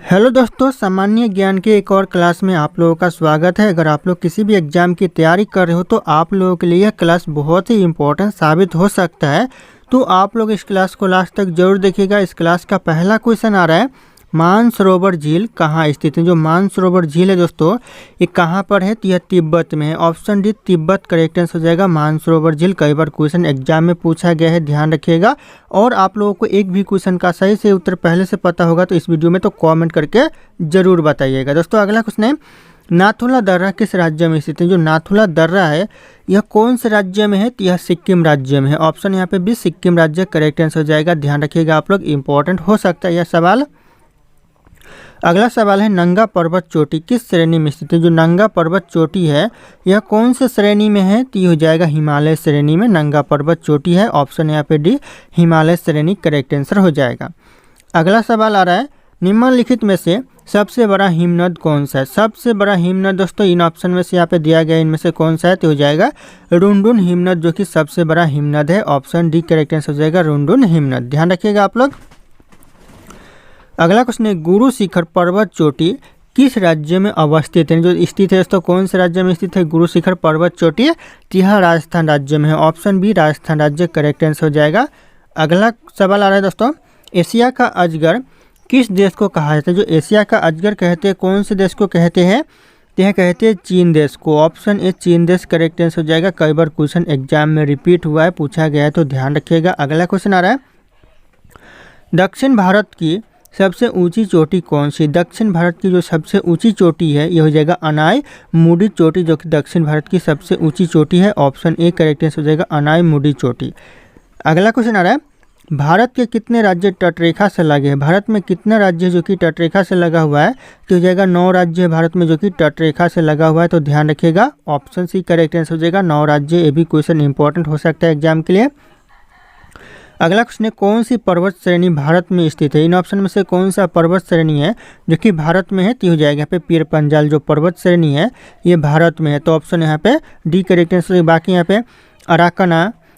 Hello दोस्तों, सामान्य ज्ञान के एक और क्लास में आप लोगों का स्वागत है। अगर आप लोग किसी भी एग्जाम की तैयारी कर रहे हो तो आप लोगों के लिए यह क्लास बहुत ही इम्पोर्टेंट साबित हो सकता है। तो आप लोग इस क्लास को लास्ट तक जरूर देखिएगा। इस क्लास का पहला क्वेश्चन आ रहा है, मानसरोवर झील कहाँ स्थित है। जो मानसरोवर झील है दोस्तों, ये कहाँ पर है? तो यह तिब्बत में है। Option D Tibet correct answer हो जाएगा। मानसरोवर झील कई बार क्वेश्चन एग्जाम में पूछा गया है, ध्यान रखिएगा। और आप लोगों को एक भी क्वेश्चन का सही से उत्तर पहले से पता होगा तो इस वीडियो में तो कमेंट करके जरूर बताइएगा। दोस्तों अगला क्वेश्चन है, नाथुला दर्रा किस राज्य में स्थित है। जो नाथुला दर्रा है यह कौन से राज्य में है? तो यह सिक्किम राज्य में है। ऑप्शन यहाँ पे भी सिक्किम राज्य करेक्ट आंसर हो जाएगा। ध्यान रखिएगा आप लोग, इंपॉर्टेंट हो सकता है यह सवाल। अगला सवाल है, नंगा पर्वत चोटी किस श्रेणी में स्थित है। जो नंगा पर्वत चोटी है यह कौन से श्रेणी में है? तो ये हो जाएगा हिमालय श्रेणी में नंगा पर्वत चोटी है। ऑप्शन यहाँ पे डी हिमालय श्रेणी करेक्ट आंसर हो जाएगा। अगला सवाल आ रहा है, निम्नलिखित में से सबसे बड़ा हिमनद कौन सा है। सबसे बड़ा हिमनद दोस्तों इन ऑप्शन में से यहाँ पे दिया गया, इनमें से कौन सा है? तो हो जाएगा रुनडुन हिमनद, जो कि सबसे बड़ा हिमनद है। ऑप्शन डी करेक्ट आंसर हो जाएगा रुनडुन हिमनद। ध्यान रखिएगा आप लोग। अगला क्वेश्चन है, गुरु शिखर पर्वत चोटी किस राज्य में अवस्थित है। जो स्थित है दोस्तों कौन से राज्य में स्थित है गुरु शिखर पर्वत चोटी? यह राजस्थान राज्य में है। ऑप्शन बी राजस्थान राज्य करेक्ट आंसर हो जाएगा। अगला सवाल आ रहा है दोस्तों, एशिया का अजगर किस देश को कहा जाता है। जो एशिया का अजगर कहते हैं कौन से देश को कहते हैं? तो यह कहते हैं चीन देश को। ऑप्शन ए चीन देश करेक्ट आंसर हो जाएगा। कई बार क्वेश्चन एग्जाम में रिपीट हुआ है, पूछा गया है, तो ध्यान रखिएगा। अगला क्वेश्चन आ रहा है, दक्षिण भारत की सबसे ऊंची चोटी कौन सी? दक्षिण भारत की जो सबसे ऊंची चोटी है यह हो जाएगा अनाई मुडी चोटी, जो कि दक्षिण भारत की सबसे ऊंची चोटी है। ऑप्शन ए करेक्ट आंसर हो जाएगा अनाई मुडी चोटी। अगला क्वेश्चन आ रहा है, भारत के कितने राज्य तटरेखा से लगे हैं। भारत में कितना राज्य है जो कि तटरेखा से लगा हुआ है? तो हो जाएगा 9 राज्य है भारत में जो कि तटरेखा से लगा हुआ है, तो ध्यान रखिएगा। ऑप्शन सी करेक्ट आंसर हो जाएगा 9 राज्य। ये भी क्वेश्चन इंपॉर्टेंट हो सकता है एग्जाम के लिए। अगला क्वेश्चन है, कौन सी पर्वत श्रेणी भारत में स्थित है। इन ऑप्शन में से कौन सा पर्वत श्रेणी है जो कि भारत में है? तो हो जाएगा यहाँ पे पीर पंजाल जो पर्वत श्रेणी है ये भारत में है, तो ऑप्शन यहाँ पे डी करेक्ट आंसर। बाकी यहाँ पे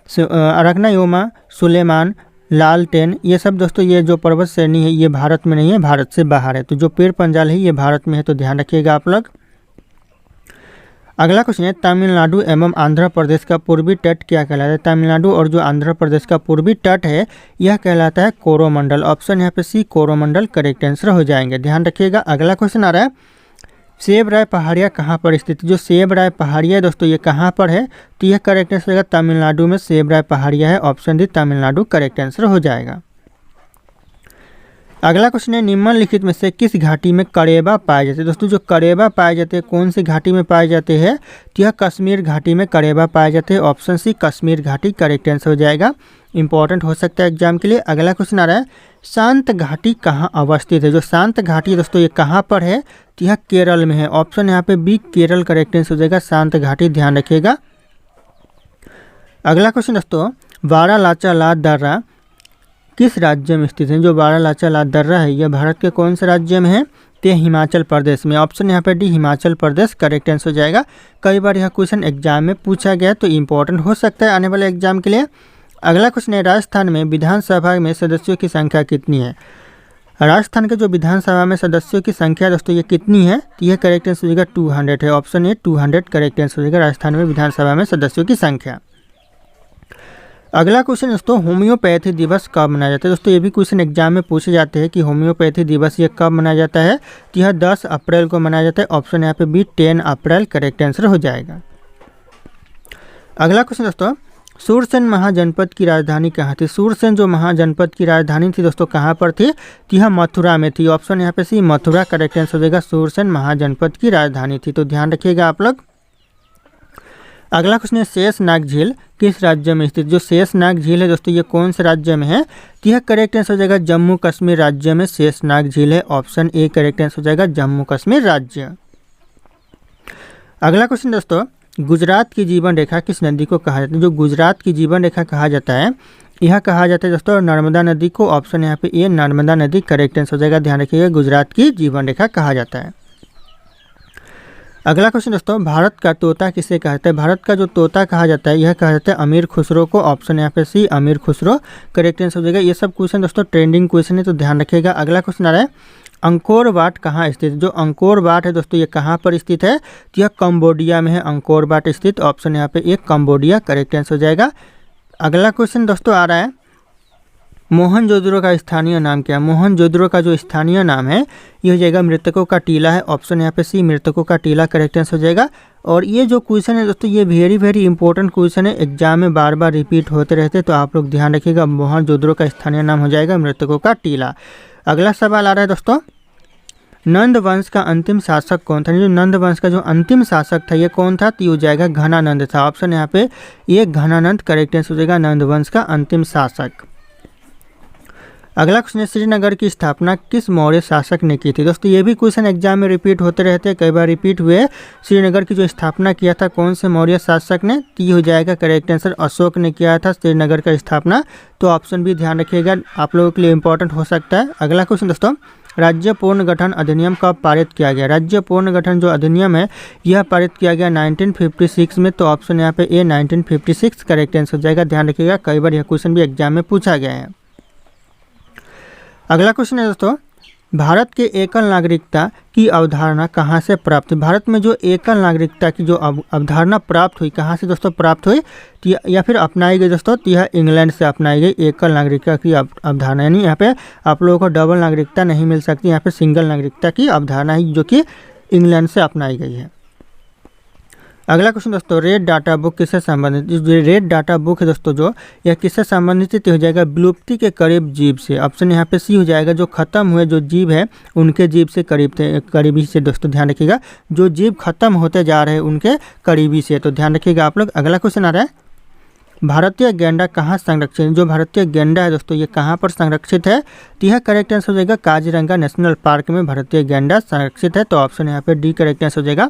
अराकनायोमा, सुलेमान, लालटेन, ये सब दोस्तों ये जो पर्वत श्रेणी है ये भारत में नहीं है, भारत से बाहर है। तो जो पीर पंजाल है ये भारत में है, तो ध्यान रखिएगा आप लोग। अगला क्वेश्चन है, तमिलनाडु एवं आंध्र प्रदेश का पूर्वी तट क्या कहलाता है। तमिलनाडु और जो आंध्र प्रदेश का पूर्वी तट है यह कहलाता है कोरोमंडल। ऑप्शन यहाँ पे सी कोरोमंडल करेक्ट आंसर हो जाएंगे। ध्यान रखिएगा। अगला क्वेश्चन आ रहा है, सेब राय पहाड़िया कहाँ पर स्थित है। जो सेब राय पहाड़िया दोस्तों ये कहाँ पर है? तो यह करेक्ट आंसर होगा तमिलनाडु में सेब राय पहाड़िया है। Option D Tamil Nadu correct answer हो जाएगा। अगला क्वेश्चन है, निम्नलिखित में से किस घाटी में करेबा पाए जाते हैं। दोस्तों जो करेबा पाए जाते हैं कौन सी घाटी में पाए जाते हैं? तो यह कश्मीर घाटी में करेबा पाए जाते हैं। ऑप्शन सी कश्मीर घाटी करेक्ट आंसर हो जाएगा। इंपॉर्टेंट हो सकता है एग्जाम के लिए। अगला क्वेश्चन आ रहा है, शांत घाटी कहाँ अवस्थित है। जो शांत घाटी है दोस्तों ये कहाँ पर है? तो यह केरल में है। ऑप्शन यहाँ पे बी केरल करेक्ट आंसर हो जाएगा शांत घाटी। ध्यान रखिएगा। अगला क्वेश्चन दोस्तों, बारालाचा दर्रा किस राज्य में स्थित है। जो बारालाचा दर्रा है यह भारत के कौन से राज्य में है? तो हिमाचल प्रदेश में। ऑप्शन यहाँ पे D Himachal Pradesh correct answer हो जाएगा। कई बार यह क्वेश्चन एग्जाम में पूछा गया तो इंपॉर्टेंट हो सकता है आने वाले एग्जाम के लिए। अगला क्वेश्चन है, राजस्थान में विधानसभा में सदस्यों की संख्या कितनी है। राजस्थान के जो विधानसभा में सदस्यों की संख्या दोस्तों ये कितनी है? तो यह करेक्ट आंसर हो जाएगा 200 है। ऑप्शन ए 200 करेक्ट आंसर हो जाएगा राजस्थान में विधानसभा में सदस्यों की संख्या। अगला क्वेश्चन दोस्तों, होम्योपैथी दिवस कब मनाया जाता है। दोस्तों ये भी क्वेश्चन एग्जाम में पूछे जाते हैं कि होम्योपैथी दिवस ये कब मनाया जाता है। तो यह 10 अप्रैल को मनाया जाता है। ऑप्शन यहाँ पे बी 10 अप्रैल करेक्ट आंसर हो जाएगा। अगला क्वेश्चन दोस्तों, सूरसेन महाजनपद की राजधानी कहाँ थी। सूरसेन जो महाजनपद की राजधानी थी दोस्तों कहाँ पर थी? तो यह मथुरा में थी। ऑप्शन यहाँ पे सी मथुरा करेक्ट आंसर हो जाएगा। सूरसेन महाजनपद की राजधानी थी, तो ध्यान रखिएगा आप लोग। अगला क्वेश्चन है, शेषनाग झील किस राज्य में स्थित। जो शेषनाग झील है दोस्तों ये कौन से राज्य में है? तो यह करेक्ट आंसर हो जाएगा जम्मू कश्मीर राज्य में शेषनाग झील है। ऑप्शन ए करेक्ट आंसर हो जाएगा जम्मू कश्मीर राज्य। अगला क्वेश्चन दोस्तों, गुजरात की जीवन रेखा किस नदी को कहा जाता है। जो गुजरात की जीवन रेखा कहा जाता है यह कहा जाता है दोस्तों नर्मदा नदी को। ऑप्शन यहाँ पे ए नर्मदा नदी करेक्ट आंसर हो जाएगा। ध्यान रखिएगा गुजरात की जीवन रेखा कहा जाता है। अगला क्वेश्चन दोस्तों, भारत का तोता किसे कहा जाता है। भारत का जो तोता कहा जाता है यह कहा जाता है अमीर खुसरो को। ऑप्शन यहाँ पे सी अमीर खुसरो करेक्ट आंसर हो जाएगा। ये सब क्वेश्चन दोस्तों ट्रेंडिंग क्वेश्चन है, तो ध्यान रखिएगा। अगला क्वेश्चन आ रहा है, अंकोर वाट कहाँ स्थित है? जो अंकोर वाट है दोस्तों ये कहाँ पर स्थित है? तो यह कंबोडिया में है अंकोर वाट स्थित। ऑप्शन यहाँ पे एक कंबोडिया करेक्ट आंसर हो जाएगा। अगला क्वेश्चन दोस्तों आ रहा है, मोहनजोदड़ो का स्थानीय नाम क्या है? मोहनजोदड़ो का जो स्थानीय नाम है ये हो जाएगा मृतकों का टीला है। ऑप्शन यहाँ पे सी मृतकों का टीला करेक्ट आंसर हो जाएगा। और ये जो क्वेश्चन है दोस्तों ये वेरी इंपॉर्टेंट क्वेश्चन है, एग्जाम में बार बार रिपीट होते रहते, तो आप लोग ध्यान रखिएगा। मोहनजोदड़ो का स्थानीय नाम हो जाएगा मृतकों का टीला। अगला सवाल आ रहा है दोस्तों, नंद वंश का अंतिम शासक कौन था? जो नंद वंश का जो अंतिम शासक था ये कौन था? तो ये हो जाएगा घनानंद था। ऑप्शन यहाँ पे ये घनानंद करेक्ट आंसर हो जाएगा, नंद वंश का अंतिम शासक। अगला क्वेश्चन है, श्रीनगर की स्थापना किस मौर्य शासक ने की थी? दोस्तों ये भी क्वेश्चन एग्जाम में रिपीट होते रहते हैं, कई बार रिपीट हुए। श्रीनगर की जो स्थापना किया था कौन से मौर्य शासक ने? तो ये हो जाएगा करेक्ट आंसर, अशोक ने किया था श्रीनगर का स्थापना। तो ऑप्शन भी ध्यान रखिएगा, आप लोगों के लिए इंपॉर्टेंट हो सकता है। अगला क्वेश्चन दोस्तों, राज्य पुनर्गठन अधिनियम कब पारित किया गया? राज्य पुनर्गठन जो अधिनियम है यह पारित किया गया 1956 में। तो ऑप्शन यहाँ पे ए 1956 करेक्ट आंसर हो जाएगा। ध्यान रखिएगा, कई बार यह क्वेश्चन भी एग्जाम में पूछा गया है। अगला क्वेश्चन है दोस्तों, भारत के एकल नागरिकता की अवधारणा कहाँ से प्राप्त हुई? भारत में जो एकल नागरिकता की जो अवधारणा प्राप्त हुई कहाँ से दोस्तों प्राप्त हुई या फिर अपनाई गई दोस्तों? तो यह इंग्लैंड से अपनाई गई एकल नागरिकता की अवधारणा। यानी यहाँ पे आप लोगों को डबल नागरिकता नहीं मिल सकती, यहाँ पे सिंगल नागरिकता की अवधारणा है जो कि इंग्लैंड से अपनाई गई है। अगला क्वेश्चन दोस्तों, रेड डाटा बुक किससे संबंधित? जो रेड डाटा बुक है दोस्तों जो यह किससे संबंधित है? तो हो जाएगा विलुप्ति के करीब जीव से। ऑप्शन यहाँ पे सी हो जाएगा, जो खत्म हुए जो जीव है उनके जीव से करीबी से दोस्तों ध्यान रखिएगा, जो जीव खत्म होते जा रहे हैं उनके करीबी से, तो ध्यान रखिएगा आप लोग। अगला क्वेश्चन आ रहा है, भारतीय गैंडा कहाँ संरक्षित है? जो भारतीय गैंडा है दोस्तों ये कहाँ पर संरक्षित है? तो यह करेक्ट आंसर हो जाएगा, काजीरंगा नेशनल पार्क में भारतीय गैंडा संरक्षित है। तो ऑप्शन यहाँ पे डी करेक्ट आंसर हो जाएगा।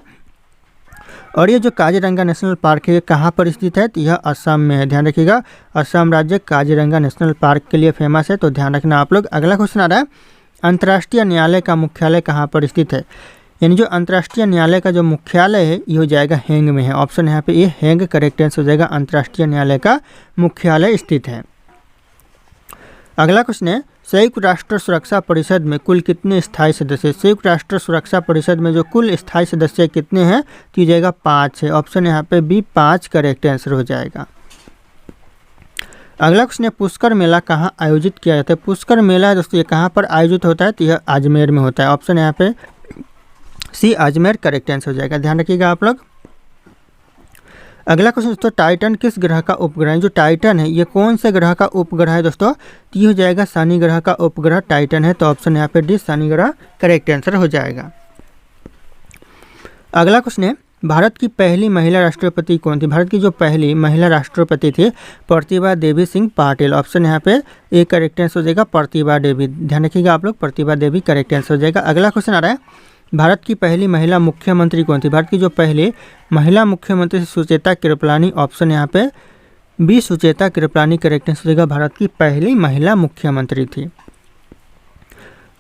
और ये जो काजीरंगा नेशनल पार्क है ये कहाँ पर स्थित है? तो यह असम में है। ध्यान रखिएगा, असम राज्य काजीरंगा नेशनल पार्क के लिए फेमस है, तो ध्यान रखना आप लोग। अगला क्वेश्चन आ रहा है, अंतर्राष्ट्रीय न्यायालय का मुख्यालय कहाँ पर स्थित है? यानी जो अंतर्राष्ट्रीय न्यायालय का जो मुख्यालय है ये हो जाएगा हैंग में है। ऑप्शन यहाँ पे ये हैंग करेक्ट आंसर हो जाएगा, अंतर्राष्ट्रीय न्यायालय का मुख्यालय स्थित है। अगला क्वेश्चन है, संयुक्त राष्ट्र सुरक्षा परिषद में कुल कितने स्थायी सदस्य? संयुक्त राष्ट्र सुरक्षा परिषद में जो कुल स्थायी सदस्य कितने हैं? तो ये जाएगा 5 है। ऑप्शन यहाँ पे बी 5 करेक्ट आंसर हो जाएगा। अगला क्वेश्चन है, पुष्कर मेला कहाँ आयोजित किया जाता है? पुष्कर मेला दोस्तों ये कहाँ पर आयोजित होता है? तो यह अजमेर में होता है। ऑप्शन यहाँ पे सी अजमेर करेक्ट आंसर हो जाएगा। ध्यान रखिएगा आप लोग। अगला क्वेश्चन दोस्तों, टाइटन किस ग्रह का उपग्रह है? जो टाइटन है ये कौन से ग्रह का उपग्रह है दोस्तों? तो ये हो जाएगा शनि ग्रह का उपग्रह टाइटन है। तो ऑप्शन यहाँ पे डी शनि ग्रह करेक्ट आंसर हो जाएगा। अगला क्वेश्चन है, भारत की पहली महिला राष्ट्रपति कौन थी? भारत की जो पहली महिला राष्ट्रपति थी प्रतिभा देवी सिंह पाटिल। ऑप्शन यहाँ पे ए करेक्ट आंसर हो जाएगा, प्रतिभा देवी। ध्यान रखिएगा आप लोग, प्रतिभा देवी करेक्ट आंसर हो जाएगा। अगला क्वेश्चन आ रहा है, भारत की पहली महिला मुख्यमंत्री कौन थी? भारत की जो पहली महिला मुख्यमंत्री सुचेता कृपलानी। ऑप्शन यहाँ पे B Sucheta Kripalani correct answer हो जाएगा, भारत की पहली महिला मुख्यमंत्री थी।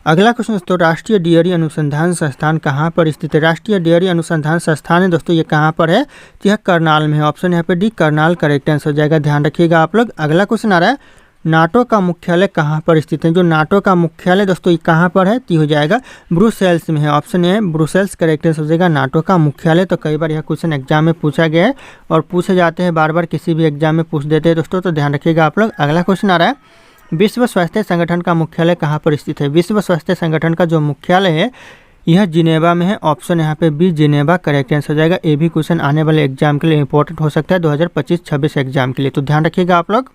अगला क्वेश्चन दोस्तों, राष्ट्रीय डेयरी अनुसंधान संस्थान कहाँ पर स्थित है? राष्ट्रीय डेयरी अनुसंधान संस्थान है दोस्तों ये कहाँ पर है? तो यह करनाल में है। ऑप्शन यहाँ पे डी करनाल करेक्ट आंसर हो जाएगा। ध्यान रखिएगा आप लोग। अगला क्वेश्चन आ रहा है, नाटो का मुख्यालय कहाँ पर स्थित है? जो नाटो का मुख्यालय दोस्तों ये कहाँ पर है? तो हो जाएगा ब्रुसेल्स में है। Option A Brussels correct answer हो जाएगा, नाटो का मुख्यालय। तो कई बार यह क्वेश्चन एग्जाम में पूछा गया है और पूछे जाते हैं बार बार, किसी भी एग्जाम में पूछ देते हैं दोस्तों, तो ध्यान रखिएगा आप लोग। अगला क्वेश्चन आ रहा है, विश्व स्वास्थ्य संगठन का मुख्यालय कहाँ पर स्थित है? विश्व स्वास्थ्य संगठन का जो मुख्यालय है यह जिनेवा में है। ऑप्शन यहाँ पे बी जिनेवा करेक्ट आंसर हो जाएगा। ये भी क्वेश्चन आने वाले एग्जाम के लिए इंपॉर्टेंट हो सकता है 2025-26 एग्जाम के लिए, तो ध्यान रखिएगा आप लोग।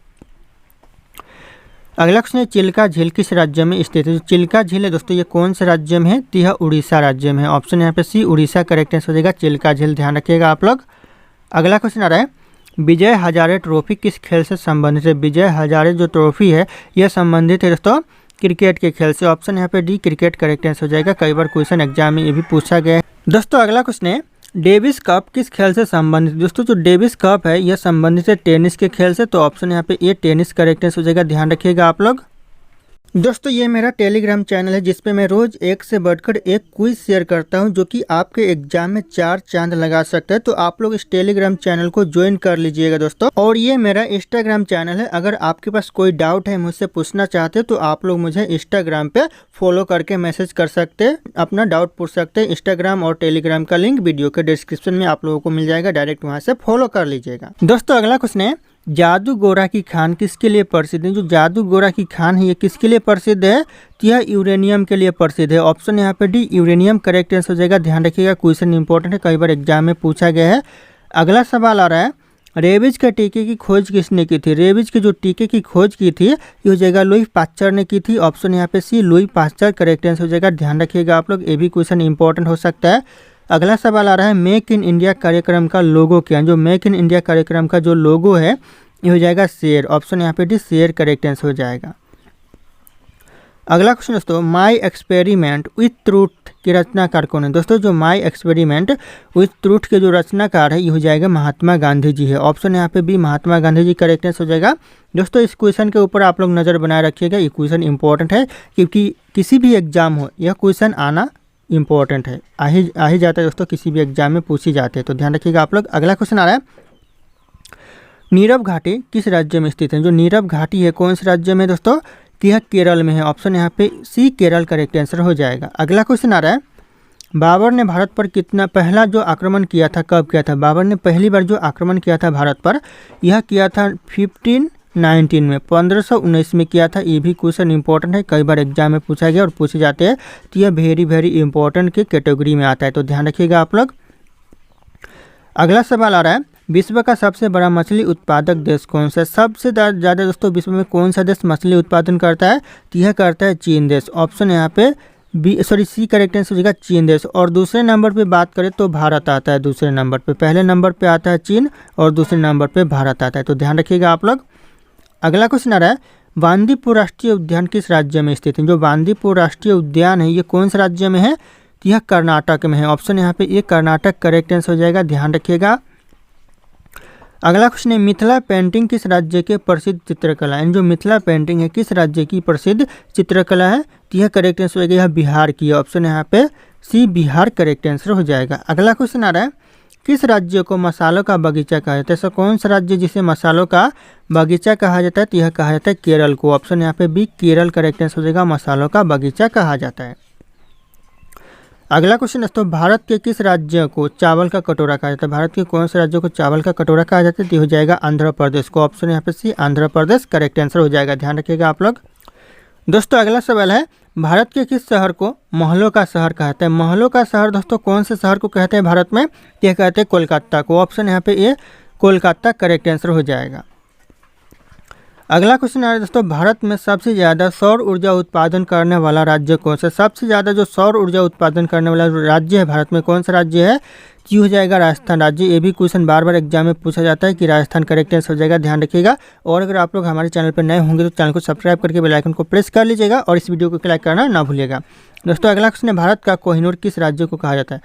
अगला क्वेश्चन है, चिल्का झील किस राज्य में स्थित है? जो चिल्का झील है दोस्तों ये कौन से राज्य में है? तो यह उड़ीसा राज्य में है। ऑप्शन यहाँ पे सी उड़ीसा करेक्ट आंसर हो जाएगा, चिल्का झील। ध्यान रखिएगा आप लोग। अगला क्वेश्चन आ रहा है, विजय हजारे ट्रॉफी किस खेल से संबंधित है? विजय हजारे जो ट्रॉफी है यह संबंधित है दोस्तों क्रिकेट के खेल से। ऑप्शन यहाँ पे डी क्रिकेट करेक्ट आंसर हो जाएगा। कई बार क्वेश्चन एग्जाम में ये भी पूछा गया है दोस्तों। अगला क्वेश्चन है, डेविस कप किस खेल से संबंधित? दोस्तों जो डेविस कप है यह संबंधित है टेनिस के खेल से। तो ऑप्शन यहाँ पे ए टेनिस करेक्ट आंसर हो जाएगा। ध्यान रखिएगा आप लोग। दोस्तों ये मेरा टेलीग्राम चैनल है जिस पे मैं रोज़ एक से बढ़कर एक क्विज शेयर करता हूं जो कि आपके एग्जाम में 4 चांद लगा सकता है। तो आप लोग इस टेलीग्राम चैनल को ज्वाइन कर लीजिएगा दोस्तों। और ये मेरा इंस्टाग्राम चैनल है, अगर आपके पास कोई डाउट है मुझसे पूछना चाहते तो आप लोग मुझे इंस्टाग्राम पे फॉलो करके मैसेज कर सकते हैं, अपना डाउट पूछ सकते हैं। इंस्टाग्राम और टेलीग्राम का लिंक वीडियो के डिस्क्रिप्शन में आप लोगों को मिल जाएगा, डायरेक्ट वहाँ से फॉलो कर लीजिएगा। दोस्तों अगला क्वेश्चन है, जादू गोरा की खान किसके लिए प्रसिद्ध है? जो जादू गोरा की खान है ये किसके लिए प्रसिद्ध है? तो यह यूरेनियम के लिए प्रसिद्ध है। ऑप्शन यहाँ पे डी यूरेनियम करेक्ट आंसर हो जाएगा। ध्यान रखिएगा, क्वेश्चन इंपॉर्टेंट है, कई बार एग्जाम में पूछा गया है। अगला सवाल आ रहा है, रेबीज के टीके की खोज किसने की थी? रेबीज के जो टीके की खोज की थी ये हो जाएगा लुई पाश्चर ने की थी। ऑप्शन यहाँ पे सी लुई पाश्चर करेक्ट आंसर हो जाएगा। ध्यान रखिएगा आप लोग, ये भी क्वेश्चन इंपॉर्टेंट हो सकता है। अगला सवाल आ रहा है, मेक इन इंडिया कार्यक्रम का लोगो क्या है? जो मेक इन इंडिया कार्यक्रम का जो लोगो है ये हो जाएगा शेर। ऑप्शन यहाँ पे डी शेर करेक्ट आंसर हो जाएगा। अगला क्वेश्चन दोस्तों, माई एक्सपेरिमेंट विथ ट्रूथ के रचनाकार कौन है? दोस्तों जो माई एक्सपेरिमेंट विथ ट्रूथ के जो रचनाकार है ये हो जाएगा महात्मा गांधी जी है। ऑप्शन यहाँ पे B Mahatma Gandhi ji correct answer हो जाएगा। दोस्तों इस क्वेश्चन के ऊपर आप लोग नज़र बनाए रखिएगा, ये क्वेश्चन इंपॉर्टेंट है क्योंकि किसी भी एग्जाम हो यह क्वेश्चन आना इंपॉर्टेंट है, आ ही जाता है दोस्तों, किसी भी एग्जाम में पूछी जाते हैं, तो ध्यान रखिएगा आप लोग। अगला क्वेश्चन आ रहा है, नीरव घाटी किस राज्य में स्थित है? जो नीरव घाटी है कौन से राज्य में दोस्तों? यह केरल में है। ऑप्शन यहाँ पे सी केरल करेक्ट आंसर हो जाएगा। अगला क्वेश्चन आ रहा है, बाबर ने भारत पर कितना पहला जो आक्रमण किया था कब किया था? बाबर ने पहली बार जो आक्रमण किया था भारत पर यह किया था 1519 में, 1519 में किया था। ये भी क्वेश्चन इंपॉर्टेंट है, कई बार एग्जाम में पूछा गया और पूछे जाते हैं, तो यह वेरी इंपॉर्टेंट की कैटेगरी में आता है, तो ध्यान रखिएगा आप लोग। अगला सवाल आ रहा है, विश्व का सबसे बड़ा मछली उत्पादक देश कौन सा है? सबसे ज़्यादा दोस्तों विश्व में कौन सा देश मछली उत्पादन करता है? तो यह करता है चीन देश। ऑप्शन यहाँ पे सी करेक्ट आंसर हो जाएगा चीन देश। और दूसरे नंबर पे बात करें तो भारत आता है दूसरे नंबर पे, पहले नंबर पे आता है चीन और दूसरे नंबर पे भारत आता है, तो ध्यान रखिएगा आप लोग। अगला क्वेश्चन आ रहा है, बांदीपुर राष्ट्रीय उद्यान किस राज्य में स्थित है? जो बांदीपुर राष्ट्रीय उद्यान है ये कौन से राज्य में है? तो यह कर्नाटक में है। ऑप्शन यहाँ पे ये कर्नाटक करेक्ट आंसर हो जाएगा, ध्यान रखिएगा। अगला क्वेश्चन है, मिथिला पेंटिंग किस राज्य के प्रसिद्ध चित्रकला है? जो मिथिला पेंटिंग है किस राज्य की प्रसिद्ध चित्रकला है? तो यह करेक्ट आंसर हो जाएगा, यह बिहार की है। ऑप्शन यहाँ पे सी बिहार करेक्ट आंसर हो जाएगा। अगला क्वेश्चन आ रहा है, किस राज्य को मसालों का बगीचा कहा जाता है? ऐसा कौन सा राज्य जिसे मसालों का बगीचा कहा जाता है? तो यह कहा जाता है केरल को। ऑप्शन यहाँ पे बी केरल करेक्ट आंसर हो जाएगा, मसालों का बगीचा कहा जाता है। अगला क्वेश्चन दोस्तों, भारत के किस राज्य को चावल का कटोरा कहा जाता है? भारत के कौन से राज्य को चावल का कटोरा कहा जाता है? तो हो जाएगा आंध्र प्रदेश को। ऑप्शन यहाँ पे सी आंध्र प्रदेश करेक्ट आंसर हो जाएगा, ध्यान रखिएगा आप लोग। दोस्तों अगला सवाल है, भारत के किस शहर को महलों का शहर कहते हैं? महलों का शहर दोस्तों कौन से शहर को कहते हैं भारत में? यह कहते हैं कोलकाता को। ऑप्शन यहाँ पे ये कोलकाता करेक्ट आंसर हो जाएगा। अगला क्वेश्चन आ रहा है दोस्तों, भारत में सबसे ज़्यादा सौर ऊर्जा उत्पादन करने वाला राज्य कौन सा? सबसे ज़्यादा जो सौर ऊर्जा उत्पादन करने वाला राज्य है भारत में कौन सा राज्य है? ये हो जाएगा राजस्थान राज्य। ये भी क्वेश्चन बार बार एग्जाम में पूछा जाता है कि राजस्थान करेक्ट आंसर हो जाएगा, ध्यान रखिएगा। और अगर आप लोग हमारे चैनल पर नए होंगे तो चैनल को सब्सक्राइब करके बेल आइकन को प्रेस कर लीजिएगा और इस वीडियो को लाइक करना ना भूलिएगा। दोस्तों अगला क्वेश्चन है, भारत का कोहिनूर किस राज्य को कहा जाता है?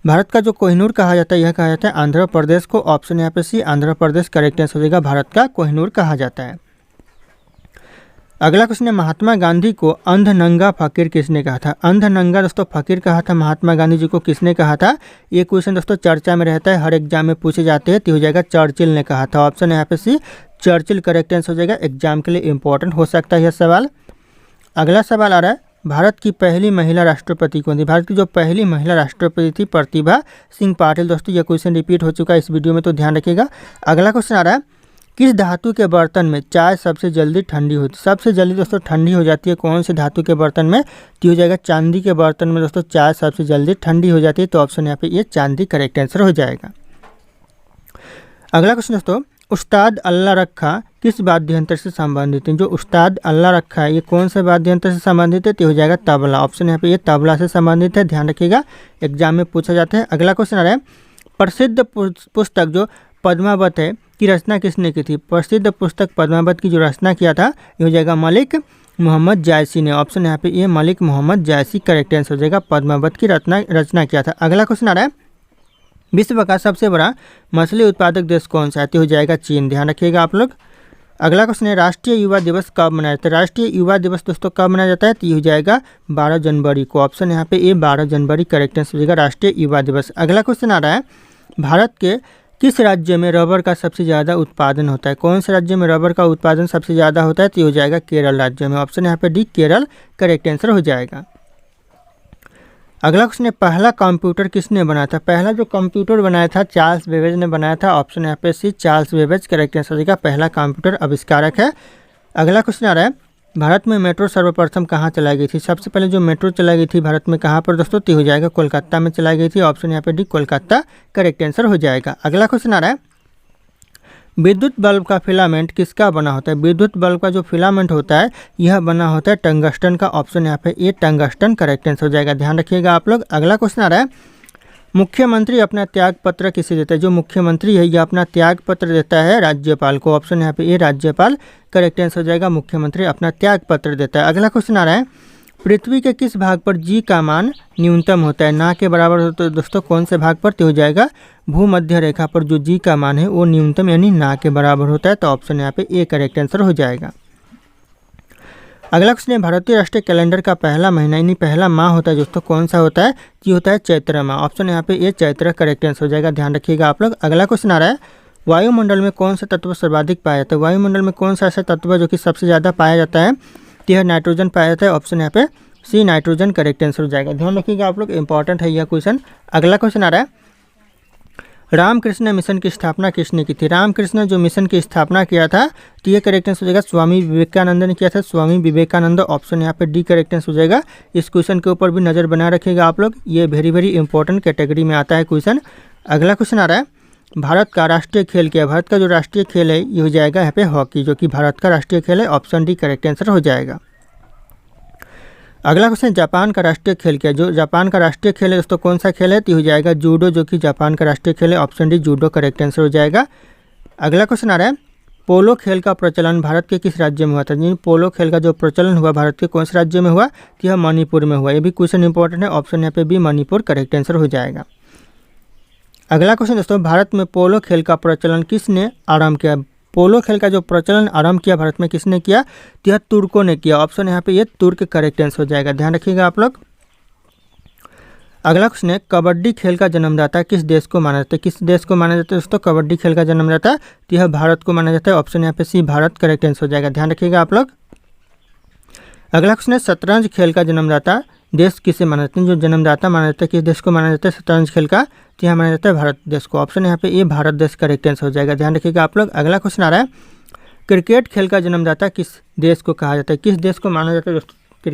भारत का जो कोहिनूर कहा जाता है यह कहा जाता है आंध्र प्रदेश को। ऑप्शन यहाँ पे सी आंध्र प्रदेश करेक्ट आंसर हो जाएगा, भारत का कोहिनूर कहा जाता है। अगला क्वेश्चन है, महात्मा गांधी को अंध नंगा फकीर किसने कहा था? अंध नंगा दोस्तों फकीर कहा था महात्मा गांधी जी को, किसने कहा था? ये क्वेश्चन दोस्तों चर्चा में रहता है, हर एग्जाम में पूछे जाते हैं, तो हो जाएगा चर्चिल ने कहा था। ऑप्शन यहाँ पे सी चर्चिल करेक्ट आंसर हो जाएगा, एग्जाम के लिए इंपॉर्टेंट हो सकता है यह सवाल। अगला सवाल आ रहा है, भारत की पहली महिला राष्ट्रपति कौन थी? भारत की जो पहली महिला राष्ट्रपति थी प्रतिभा सिंह पाटिल। दोस्तों यह क्वेश्चन रिपीट हो चुका है इस वीडियो में, तो ध्यान रखिएगा। अगला क्वेश्चन आ रहा है, किस धातु के बर्तन में चाय सबसे जल्दी ठंडी होती है? सबसे जल्दी दोस्तों ठंडी हो जाती है कौन से धातु के बर्तन में? तो हो जाएगा चांदी के बर्तन में दोस्तों चाय सबसे जल्दी ठंडी हो जाती है, तो ऑप्शन यहाँ पे ये चांदी करेक्ट आंसर हो जाएगा। अगला क्वेश्चन दोस्तों, उस्ताद अल्लाह रखा किस वाद्य यंत्र से संबंधित है? जो उस्ताद अल्लाह रखा है ये कौन से वाद्य यंत्र से संबंधित है? तो हो जाएगा तबला। ऑप्शन यहाँ पे ये तबला से संबंधित है, ध्यान रखिएगा, एग्जाम में पूछा जाता है। अगला क्वेश्चन आ रहा है, प्रसिद्ध पुस्तक जो पद्मावत है की रचना किसने की थी? प्रसिद्ध पुस्तक पद्मावत की जो रचना किया था ये हो जाएगा मलिक मोहम्मद जायसी ने। ऑप्शन यहाँ पे ये मलिक मोहम्मद जायसी करेक्ट आंसर हो जाएगा, पद्मावत की रचना किया था। अगला क्वेश्चन आ रहा है, विश्व का सबसे बड़ा मछली उत्पादक देश कौन सा है? तो हो जाएगा चीन, ध्यान रखिएगा आप लोग। अगला क्वेश्चन है राष्ट्रीय युवा दिवस कब मनाया जाता है। राष्ट्रीय युवा दिवस दोस्तों कब मनाया जाता है, तो ये हो जाएगा 12 जनवरी को। ऑप्शन यहाँ पे ए 12 जनवरी करेक्ट आंसर हो जाएगा राष्ट्रीय युवा दिवस। अगला क्वेश्चन आ रहा है भारत के किस राज्य में रबर का सबसे ज़्यादा उत्पादन होता है। कौन से राज्य में रबर का उत्पादन सबसे ज़्यादा होता है, तो ये हो जाएगा केरल राज्य में। ऑप्शन यहाँ पे डी केरल करेक्ट आंसर हो जाएगा। अगला क्वेश्चन है पहला कंप्यूटर किसने बनाया था। पहला जो कंप्यूटर बनाया था चार्ल्स बेबेज ने बनाया था। ऑप्शन यहाँ पे C Charles Babbage correct answer हो जाएगा, पहला कंप्यूटर आविष्कारक है। अगला क्वेश्चन आ रहा है भारत में मेट्रो सर्वप्रथम कहाँ चलाई गई थी। सबसे पहले जो मेट्रो चलाई गई थी भारत में कहाँ पर दोस्तों, तो हो जाएगा कोलकाता में चलाई गई थी। ऑप्शन यहाँ पे डी कोलकाता करेक्ट आंसर हो जाएगा। अगला क्वेश्चन आ रहा है विद्युत बल्ब का फिलामेंट किसका बना होता है। विद्युत बल्ब का जो फिलामेंट होता है यह बना होता है टंगस्टन का। ऑप्शन यहाँ पे ए टंगस्टन करेक्ट आंसर हो जाएगा, ध्यान रखिएगा आप लोग। अगला क्वेश्चन आ रहा है मुख्यमंत्री अपना त्याग पत्र किसे देता है। जो मुख्यमंत्री है यह अपना त्याग पत्र देता है राज्यपाल को। ऑप्शन यहाँ पे ए राज्यपाल करेक्ट आंसर हो जाएगा, मुख्यमंत्री अपना त्याग पत्र देता है। अगला क्वेश्चन आ रहा है पृथ्वी के किस भाग पर जी का मान न्यूनतम होता है। ना के बराबर होता है दोस्तों कौन से भाग पर, तो हो जाएगा भूमध्य रेखा पर जो जी का मान है वो न्यूनतम यानी ना के बराबर होता है। तो ऑप्शन यहाँ पे ए करेक्ट आंसर हो जाएगा। अगला क्वेश्चन है भारतीय राष्ट्रीय कैलेंडर का पहला महीना यानी पहला माह होता है दोस्तों कौन सा होता है, ये होता है चैत्र माह। ऑप्शन यहाँ पे ए चैत्र करेक्ट आंसर हो जाएगा, ध्यान रखिएगा आप लोग। अगला क्वेश्चन आ रहा है वायुमंडल में कौन सा तत्व सर्वाधिक पाया जाता है। वायुमंडल में कौन सा ऐसा तत्व है जो कि सबसे ज़्यादा पाया जाता है, तो यह नाइट्रोजन पाया जाता है। ऑप्शन यहाँ पे सी नाइट्रोजन करेक्ट आंसर हो जाएगा, ध्यान रखिएगा आप लोग, इंपॉर्टेंट है यह क्वेश्चन। अगला क्वेश्चन आ रहा है रामकृष्ण मिशन की स्थापना किसने की थी। रामकृष्ण जो मिशन की स्थापना किया था तो ये करेक्ट आंसर हो जाएगा स्वामी विवेकानंद ने किया था, स्वामी विवेकानंद। ऑप्शन यहाँ पे डी करेक्ट आंसर हो जाएगा। इस क्वेश्चन के ऊपर भी नज़र बना रखिएगा आप लोग, ये वेरी इंपॉर्टेंट कैटेगरी में आता है क्वेश्चन। अगला क्वेश्चन आ रहा है भारत का राष्ट्रीय खेल क्या है। भारत का जो राष्ट्रीय खेल है ये हो जाएगा यहाँ पे हॉकी, जो कि भारत का राष्ट्रीय खेल है। ऑप्शन डी करेक्ट आंसर हो जाएगा। अगला क्वेश्चन जापान का राष्ट्रीय खेल क्या है। जो जापान का राष्ट्रीय खेल है दोस्तों कौन सा खेल है, तो हो जाएगा जूडो, जो कि जापान का राष्ट्रीय खेल है। Option D judo correct answer हो जाएगा। अगला क्वेश्चन आ रहा है पोलो खेल का प्रचलन भारत के किस राज्य में हुआ था। जिन पोलो खेल का जो प्रचलन हुआ भारत के कौन से राज्य में हुआ, तो यह मणिपुर में हुआ। ये भी क्वेश्चन इंपॉर्टेंट है, ऑप्शन यहाँ पे भी मणिपुर करेक्ट आंसर हो जाएगा। अगला क्वेश्चन दोस्तों भारत में पोलो खेल का प्रचलन किसने आरंभ किया। पोलो खेल का जो प्रचलन आरंभ किया भारत में किसने किया, तो यह तुर्कों ने किया। ऑप्शन यहाँ पे ये तुर्क करेक्ट आंसर हो जाएगा, ध्यान रखिएगा आप लोग। अगला क्वेश्चन है कबड्डी खेल का जन्मदाता किस देश को माना जाता है। किस देश को माना जाता है दोस्तों कबड्डी खेल का जन्मदाता, तो यह भारत को माना जाता है। ऑप्शन यहाँ पे सी भारत करेक्ट आंसर हो जाएगा, ध्यान रखिएगा आप लोग। अगला क्वेश्चन है शतरंज खेल का जन्मदाता देश किसे माना जाता है। जो जन्मदाता माना जाता है किस देश को माना जाता है शतरंज खेल का, तो यहाँ माना जाता है भारत देश को। ऑप्शन यहाँ पे ये भारत देश करेक्ट आंसर हो जाएगा, ध्यान रखिएगा आप लोग। अगला क्वेश्चन आ रहा है क्रिकेट खेल का जन्मदाता किस देश को कहा जाता है। किस देश को माना जाता है दोस्तों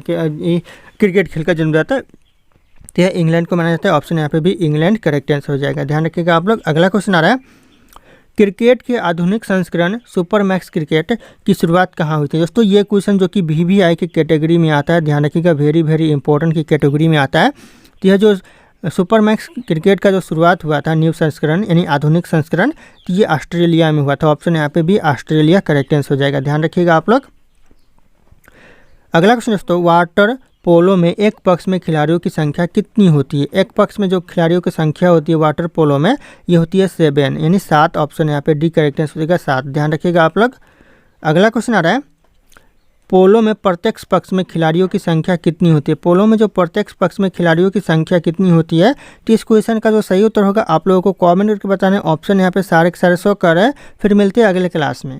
क्रिकेट खेल का जन्मदाता, तो यह इंग्लैंड को माना जाता है। ऑप्शन यहाँ पे भी इंग्लैंड करेक्ट आंसर हो जाएगा, ध्यान रखिएगा आप लोग। अगला क्वेश्चन आ रहा है क्रिकेट के आधुनिक संस्करण सुपर मैक्स क्रिकेट की शुरुआत कहाँ हुई थी। दोस्तों ये क्वेश्चन जो कि VVI की कैटेगरी में आता है, ध्यान रखिएगा, वेरी इंपॉर्टेंट की कैटेगरी में आता है। तो यह जो सुपर मैक्स क्रिकेट का जो शुरुआत हुआ था न्यू संस्करण यानी आधुनिक संस्करण, तो ये ऑस्ट्रेलिया में हुआ था। ऑप्शन यहाँ पे भी ऑस्ट्रेलिया करेक्ट आंसर हो जाएगा, ध्यान रखिएगा आप लोग। अगला क्वेश्चन दोस्तों वाटर पोलो में एक पक्ष में खिलाड़ियों की संख्या कितनी होती है। एक पक्ष में जो खिलाड़ियों की संख्या होती है वाटर पोलो में ये होती है 7 यानी 7। ऑप्शन यहाँ पे डी करेक्ट आंसर हो जाएगा 7, ध्यान रखिएगा आप लोग। अगला क्वेश्चन आ रहा है पोलो में प्रत्यक्ष पक्ष में खिलाड़ियों की संख्या कितनी होती है। पोलो में जो प्रत्यक्ष पक्ष में खिलाड़ियों की संख्या कितनी होती है, तो इस क्वेश्चन का जो सही उत्तर होगा आप लोगों को कॉमेंट करके बताना है। ऑप्शन यहाँ पे सारे के सारे शो कर रहे हैं। फिर मिलते हैं अगले क्लास में।